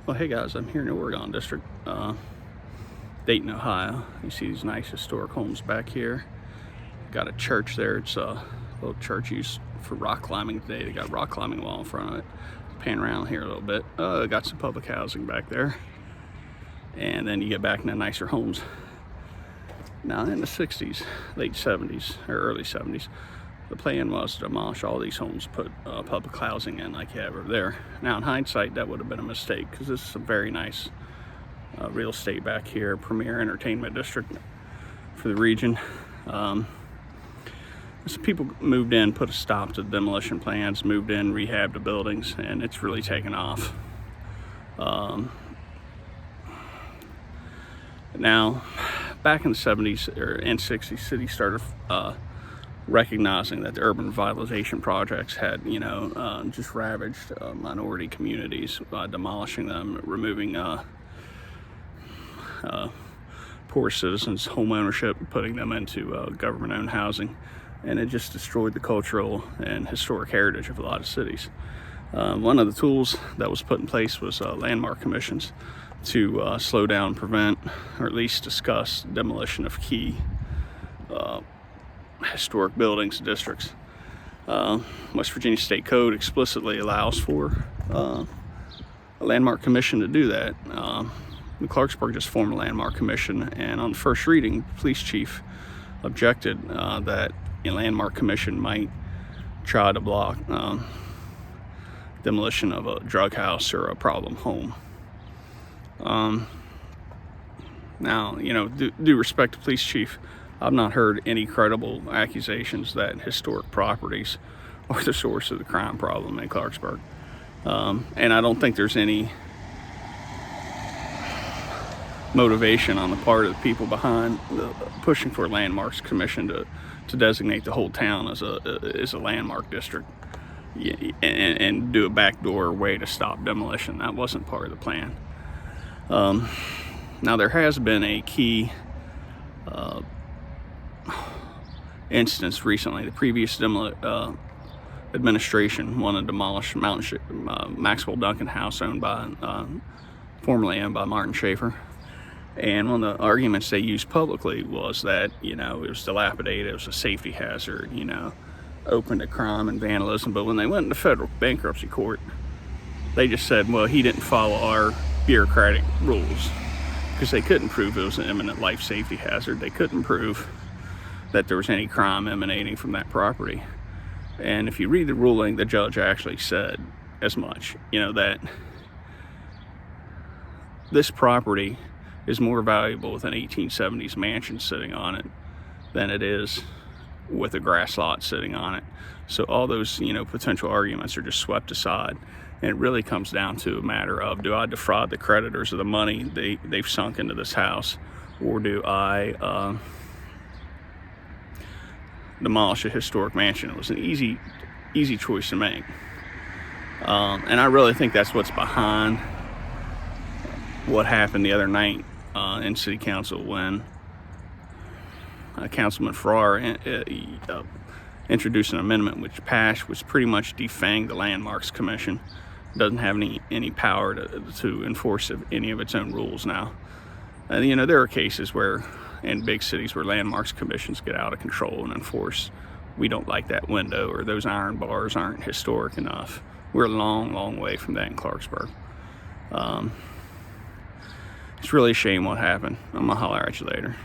Well, hey guys, I'm here in the Oregon District, Dayton, Ohio. You see these nice historic homes back here. Got a church there. It's a little church used for rock climbing today. They got a rock climbing wall in front of it. Pan around here a little bit. Got some public housing back there. And then you get back into nicer homes. Now in the 60s, late 70s, or early 70s, the plan was to demolish all these homes, put public housing in like you have over there. Now in hindsight, that would have been a mistake because this is a very nice real estate back here, premier entertainment district for the region. So people moved in, put a stop to the demolition plans, moved in, rehabbed the buildings, and it's really taken off. Now, back in the 70s and 60s, cities started recognizing that the urban revitalization projects had, just ravaged minority communities by demolishing them, removing poor citizens' home ownership, putting them into government-owned housing, and it just destroyed the cultural and historic heritage of a lot of cities. One of the tools that was put in place was landmark commissions to slow down, prevent, or at least discuss demolition of key historic buildings and districts. West Virginia State Code explicitly allows for a landmark commission to do that. Clarksburg just formed a landmark commission, and on the first reading, the police chief objected that a landmark commission might try to block demolition of a drug house or a problem home. Now, due respect to police chief, I've not heard any credible accusations that historic properties are the source of the crime problem in Clarksburg. And I don't think there's any motivation on the part of the people behind pushing for a landmarks commission to designate the whole town as a landmark district and do a backdoor way to stop demolition. That wasn't part of the plan. Now there has been a key instance recently. The previous administration wanted to demolish Maxwell Duncan House, formerly owned by Martin Schaefer. And one of the arguments they used publicly was that, it was dilapidated, it was a safety hazard, open to crime and vandalism. But when they went into federal bankruptcy court, they just said, well, he didn't follow our bureaucratic rules, because they couldn't prove it was an imminent life safety hazard. They couldn't prove that there was any crime emanating from that property. And if you read the ruling, the judge actually said as much, that this property is more valuable with an 1870s mansion sitting on it than it is with a grass lot sitting on it. So all those, potential arguments are just swept aside. And it really comes down to a matter of, do I defraud the creditors of the money they've sunk into this house, or do I demolish a historic mansion? It was an easy choice to make. And I really think that's what's behind what happened the other night in City Council when Councilman Farrar introduced an amendment which passed, which pretty much defanged the Landmarks Commission. Doesn't have any power to enforce any of its own rules now. There are cases where in big cities where landmarks commissions get out of control and enforce, we don't like that window, or those iron bars aren't historic enough. We're a long way from that in Clarksburg. It's really a shame what happened. I'm gonna holler at you later.